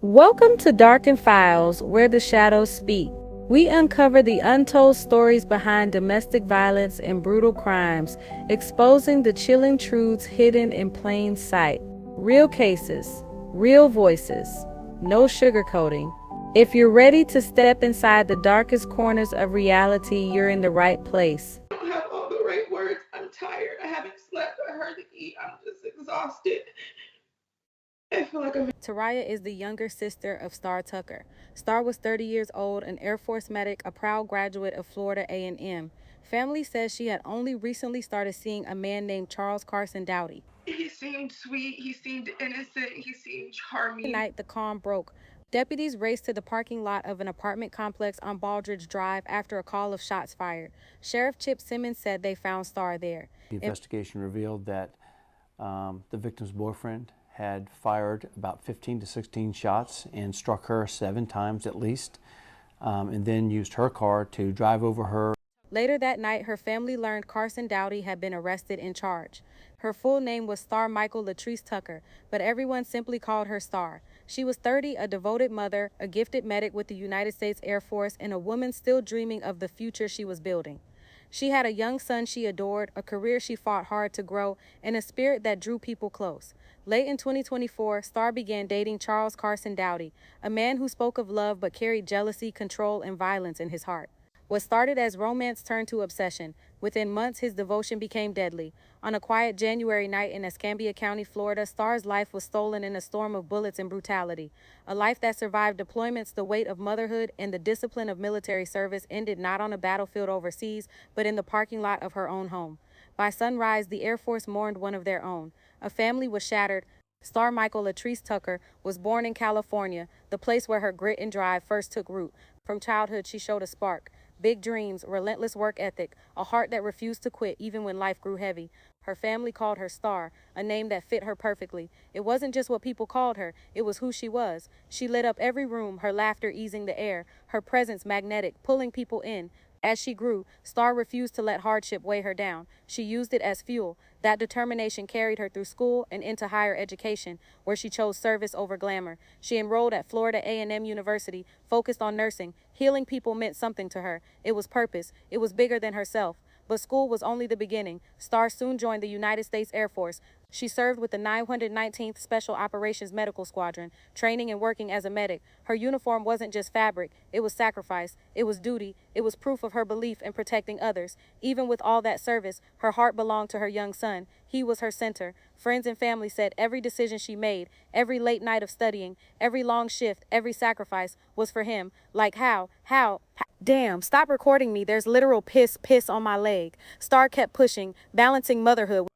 Welcome to Darkened Files, where the shadows speak. We uncover the untold stories behind domestic violence and brutal crimes, exposing the chilling truths hidden in plain sight. Real cases, real voices, no sugarcoating. If you're ready to step inside the darkest corners of reality, you're in the right place. I don't have all the right words. I'm tired. I haven't slept. I hardly eat. I'm just exhausted. I feel like I'm. Taraya is the younger sister of Star Tucker. Star was 30 years old, an Air Force medic, a proud graduate of Florida A&M. Family says she had only recently started seeing a man named Charles Carson Dowdy. He seemed sweet. He seemed innocent. He seemed That charming. night, the calm broke. Deputies raced to the parking lot of an apartment complex on Baldridge Drive after a call of shots fired. Sheriff Chip Simmons said they found Star there. The investigation revealed that the victim's boyfriend had fired about 15 to 16 shots and struck her 7 times at least, and then used her car to drive over her. Later that night, her family learned Carson Dowdy had been arrested and charged. Her full name was Star Michael Latrice Tucker, but everyone simply called her Star. She was 30, a devoted mother, a gifted medic with the United States Air Force, and a woman still dreaming of the future she was building. She had a young son she adored, a career she fought hard to grow, and a spirit that drew people close. Late in 2024, Star began dating Charles Carson Dowdy, a man who spoke of love but carried jealousy, control, and violence in his heart. What started as romance turned to obsession. Within months, his devotion became deadly. On a quiet January night in Escambia County, Florida, Star's life was stolen in a storm of bullets and brutality. A life that survived deployments, the weight of motherhood, and the discipline of military service ended not on a battlefield overseas, but in the parking lot of her own home. By sunrise, the Air Force mourned one of their own. A family was shattered. Star Michael Latrice Tucker was born in California, the place where her grit and drive first took root. From childhood, she showed a spark. Big dreams, relentless work ethic, a heart that refused to quit even when life grew heavy. Her family called her Star, a name that fit her perfectly. It wasn't just what people called her, it was who she was. She lit up every room, her laughter easing the air, her presence magnetic, pulling people in. As she grew, Star refused to let hardship weigh her down. She used it as fuel. That determination carried her through school and into higher education, where she chose service over glamour. She enrolled at Florida A&M University, focused on nursing. Healing people meant something to her. It was purpose. It was bigger than herself. But school was only the beginning. Star soon joined the United States Air Force. She served with the 919th Special Operations Medical Squadron, training and working as a medic. Her uniform wasn't just fabric, it was sacrifice, it was duty, it was proof of her belief in protecting others. Even with all that service, her heart belonged to her young son. He was her center. Friends and family said every decision she made, every late night of studying, every long shift, every sacrifice was for him. Like how? Damn, stop recording me. There's literal piss on my leg. Star kept pushing, balancing motherhood.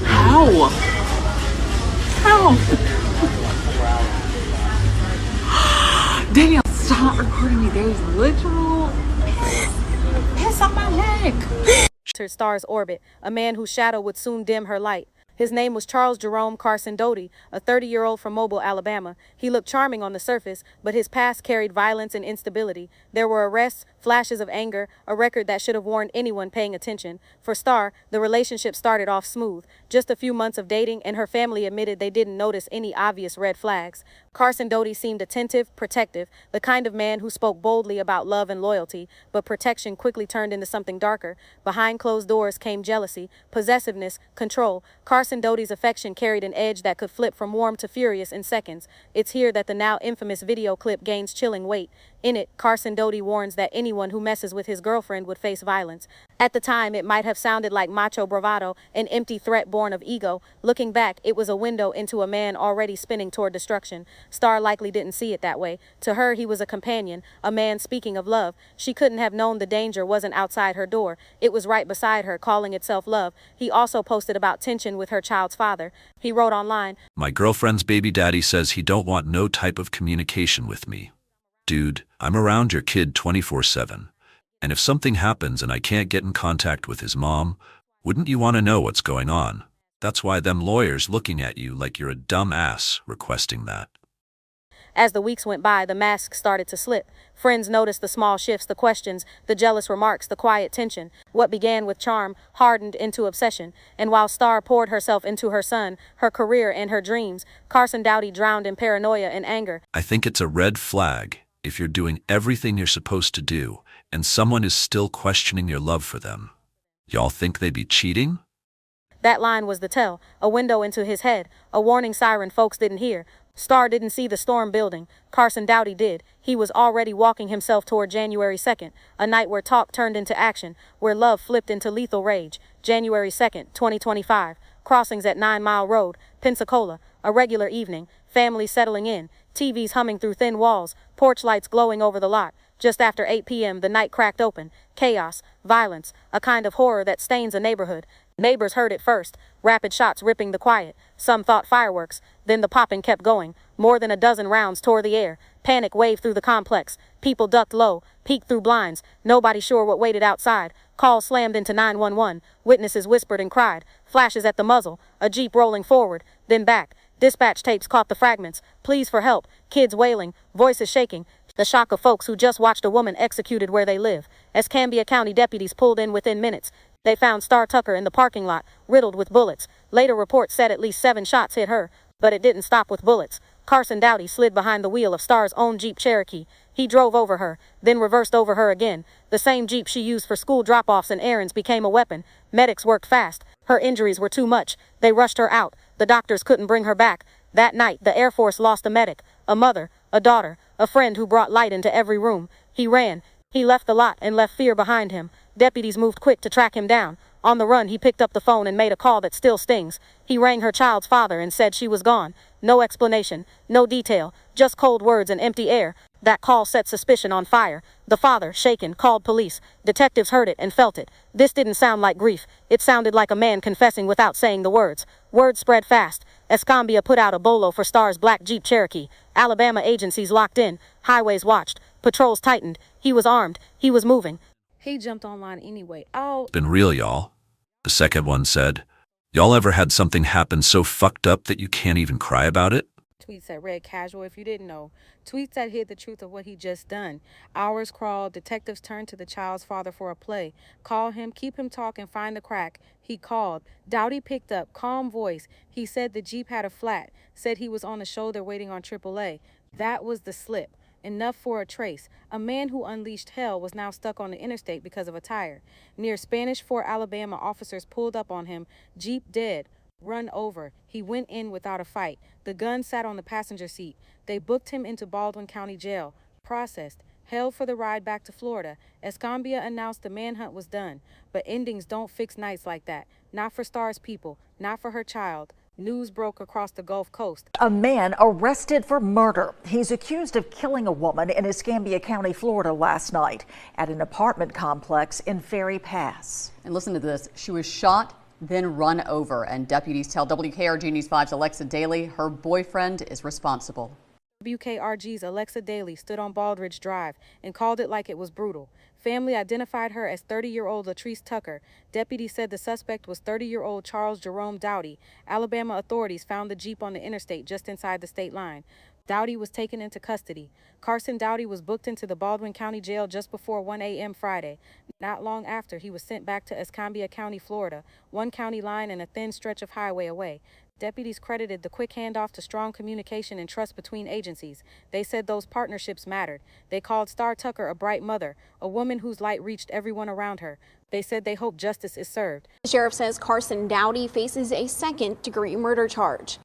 How? How? Daniel, stop recording me. There's literal piss on my leg. Star's orbit, a man whose shadow would soon dim her light. His name was Charles Jerome Carson Doty, a 30-year-old from Mobile, Alabama. He looked charming on the surface, but his past carried violence and instability. There were arrests, flashes of anger, a record that should have warned anyone paying attention. For Star, the relationship started off smooth. Just a few months of dating, and her family admitted they didn't notice any obvious red flags. Carson Doty seemed attentive, protective, the kind of man who spoke boldly about love and loyalty, but protection quickly turned into something darker. Behind closed doors came jealousy, possessiveness, control. Carson Doty's affection carried an edge that could flip from warm to furious in seconds. It's here that the now infamous video clip gains chilling weight. In it, Carson Doty warns that anyone who messes with his girlfriend would face violence. At the time, it might have sounded like macho bravado, an empty threat born of ego. Looking back, it was a window into a man already spinning toward destruction. Star likely didn't see it that way. To her, he was a companion, a man speaking of love. She couldn't have known the danger wasn't outside her door. It was right beside her, calling itself love. He also posted about tension with her child's father. He wrote online, "My girlfriend's baby daddy says he don't want no type of communication with me. Dude, I'm around your kid 24/7. And if something happens and I can't get in contact with his mom, wouldn't you want to know what's going on? That's why them lawyers looking at you like you're a dumb ass requesting that." As the weeks went by, the mask started to slip. Friends noticed the small shifts, the questions, the jealous remarks, the quiet tension. What began with charm hardened into obsession. And while Star poured herself into her son, her career, and her dreams, Carson Dowdy drowned in paranoia and anger. I think it's a red flag if you're doing everything you're supposed to do and someone is still questioning your love for them. Y'all think they'd be cheating? That line was the tell, a window into his head, a warning siren folks didn't hear. Star didn't see the storm building. Carson Dowdy did. He was already walking himself toward January 2nd, a night where talk turned into action, where love flipped into lethal rage. January 2nd, 2025. Crossings at 9 Mile Road, Pensacola. A regular evening. Families settling in. TVs humming through thin walls. Porch lights glowing over the lot. Just after 8 p.m., the night cracked open. Chaos, violence, a kind of horror that stains a neighborhood. Neighbors heard it first, rapid shots ripping the quiet. Some thought fireworks. Then the popping kept going. More than a dozen rounds tore the air. Panic waved through the complex. People ducked low, peeked through blinds. Nobody sure what waited outside. Calls slammed into 911. Witnesses whispered and cried. Flashes at the muzzle. A Jeep rolling forward, then back. Dispatch tapes caught the fragments. Pleas for help. Kids wailing. Voices shaking. The shock of folks who just watched a woman executed where they live. Escambia County deputies pulled in within minutes. They found Star Tucker in the parking lot, riddled with bullets. Later reports said at least 7 shots hit her, but it didn't stop with bullets. Carson Dowdy slid behind the wheel of Star's own Jeep Cherokee. He drove over her, then reversed over her again. The same Jeep she used for school drop-offs and errands became a weapon. Medics worked fast. Her injuries were too much. They rushed her out. The doctors couldn't bring her back. That night, the Air Force lost a medic, a mother, a daughter, a friend who brought light into every room. He ran. He left the lot and left fear behind him. Deputies moved quick to track him down. On the run, he picked up the phone and made a call that still stings. He rang her child's father and said she was gone. No explanation, no detail, just cold words and empty air. That call set suspicion on fire. The father, shaken, called police. Detectives heard it and felt it. This didn't sound like grief. It sounded like a man confessing without saying the words. Word spread fast. Escambia put out a bolo for Star's black Jeep Cherokee. Alabama agencies locked in. Highways watched. Patrols tightened. He was armed. He was moving. He jumped online anyway. Oh. Been real, y'all. The second one said, y'all ever had something happen so fucked up that you can't even cry about it? Tweets that read casual if you didn't know. Tweets that hid the truth of what he just done. Hours crawled. Detectives turned to the child's father for a play. Call him, keep him talking, find the crack. He called. Dowdy picked up, calm voice. He said the Jeep had a flat. Said he was on the shoulder waiting on AAA. That was the slip. Enough for a trace. A man who unleashed hell was now stuck on the interstate because of a tire. Near Spanish Fort, Alabama, officers pulled up on him. Jeep dead. Run over. He went in without a fight. The gun sat on the passenger seat. They booked him into Baldwin County Jail. Processed. Held for the ride back to Florida. Escambia announced the manhunt was done. But endings don't fix nights like that. Not for Star's people. Not for her child. News broke across the Gulf Coast. A man arrested for murder. He's accused of killing a woman in Escambia County, Florida last night at an apartment complex in Ferry Pass. And listen to this. She was shot, then run over. And deputies tell WKRG News 5's Alexa Daly her boyfriend is responsible. WKRG's Alexa Daly stood on Baldridge Drive and called it like it was brutal. Family identified her as 30-year-old Latasha Tucker. Deputies said the suspect was 30-year-old Charles Jerome Dowdy. Alabama authorities found the Jeep on the interstate just inside the state line. Dowdy was taken into custody. Carson Dowdy was booked into the Baldwin County Jail just before 1 a.m. Friday. Not long after, he was sent back to Escambia County, Florida, one county line and a thin stretch of highway away. Deputies credited the quick handoff to strong communication and trust between agencies. They said those partnerships mattered. They called Star Tucker a bright mother, a woman whose light reached everyone around her. They said they hope justice is served. The sheriff says Carson Dowdy faces a second-degree murder charge.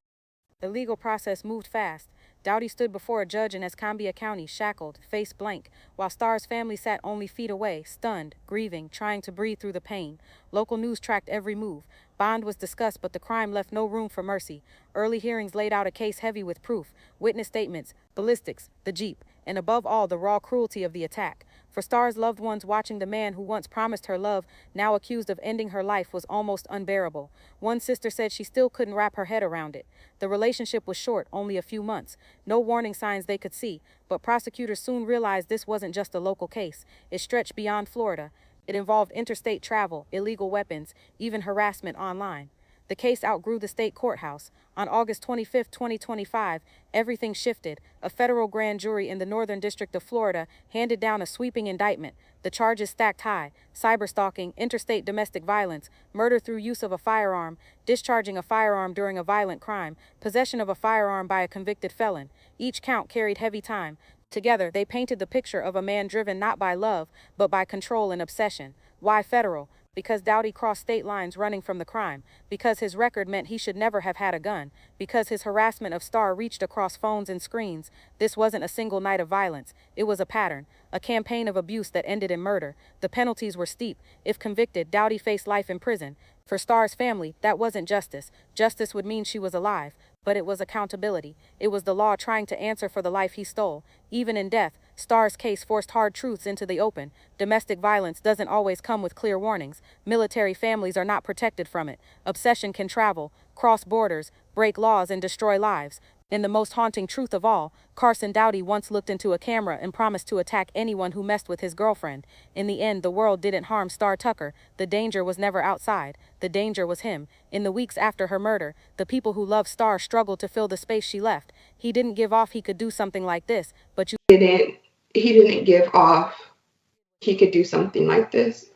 The legal process moved fast. Dowdy stood before a judge in Escambia County, shackled, face blank, while Star's family sat only feet away, stunned, grieving, trying to breathe through the pain. Local news tracked every move. Bond was discussed, but the crime left no room for mercy. Early hearings laid out a case heavy with proof, witness statements, ballistics, the Jeep, and above all, the raw cruelty of the attack. For Star's loved ones, watching the man who once promised her love, now accused of ending her life, was almost unbearable. One sister said she still couldn't wrap her head around it. The relationship was short, only a few months. No warning signs they could see, but prosecutors soon realized this wasn't just a local case. It stretched beyond Florida. It involved interstate travel, illegal weapons, even harassment online. The case outgrew the state courthouse. On August 25, 2025, everything shifted. A federal grand jury in the Northern District of Florida handed down a sweeping indictment. The charges stacked high: cyberstalking, interstate domestic violence, murder through use of a firearm, discharging a firearm during a violent crime, possession of a firearm by a convicted felon. Each count carried heavy time. Together, they painted the picture of a man driven not by love, but by control and obsession. Why federal? Because Dowdy crossed state lines running from the crime, because his record meant he should never have had a gun, because his harassment of Starr reached across phones and screens. This wasn't a single night of violence. It was a pattern, a campaign of abuse that ended in murder. The penalties were steep. If convicted, Dowdy faced life in prison. For Starr's family, that wasn't justice. Justice would mean she was alive, but it was accountability. It was the law trying to answer for the life he stole. Even in death, Starr's case forced hard truths into the open. Domestic violence doesn't always come with clear warnings. Military families are not protected from it. Obsession can travel, cross borders, break laws, and destroy lives. And the most haunting truth of all, Carson Dowdy once looked into a camera and promised to attack anyone who messed with his girlfriend. In the end, the world didn't harm Starr Tucker. The danger was never outside. The danger was him. In the weeks after her murder, the people who loved Starr struggled to fill the space she left. He didn't give off he could do something like this, but He didn't give off he could do something like this.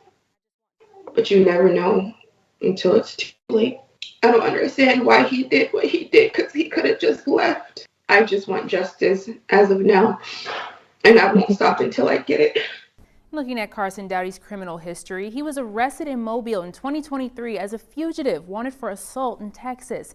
But you never know until it's too late. I don't understand why he did what he did, because he could have just left. I just want justice as of now, and I won't stop until I get it. Looking at Carson Dowdy's criminal history, he was arrested in Mobile in 2023 as a fugitive wanted for assault in Texas.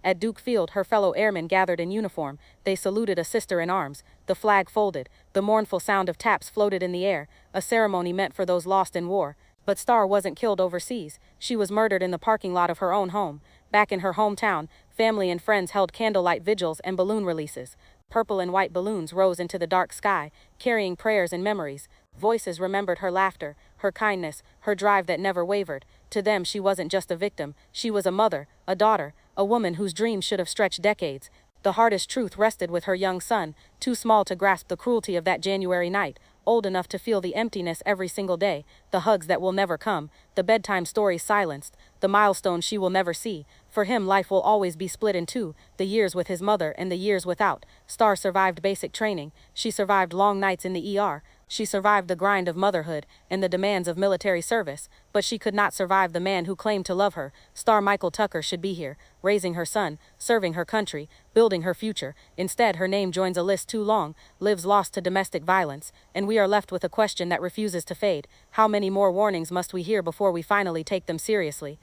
At Duke Field, her fellow airmen gathered in uniform. They saluted a sister in arms. The flag folded. The mournful sound of taps floated in the air, a ceremony meant for those lost in war. But Starr wasn't killed overseas. She was murdered in the parking lot of her own home. Back in her hometown, family and friends held candlelight vigils and balloon releases. Purple and white balloons rose into the dark sky, carrying prayers and memories. Voices remembered her laughter, her kindness, her drive that never wavered. To them, she wasn't just a victim. She was a mother, a daughter, a woman whose dreams should have stretched decades. The hardest truth rested with her young son, too small to grasp the cruelty of that January night, old enough to feel the emptiness every single day, the hugs that will never come, the bedtime stories silenced, the milestones she will never see. For him, life will always be split in two, the years with his mother and the years without. Starr survived basic training. She survived long nights in the ER. She survived the grind of motherhood and the demands of military service, but she could not survive the man who claimed to love her. Starr Michael Tucker should be here, raising her son, serving her country, building her future. Instead, her name joins a list too long, lives lost to domestic violence, and we are left with a question that refuses to fade. How many more warnings must we hear before we finally take them seriously?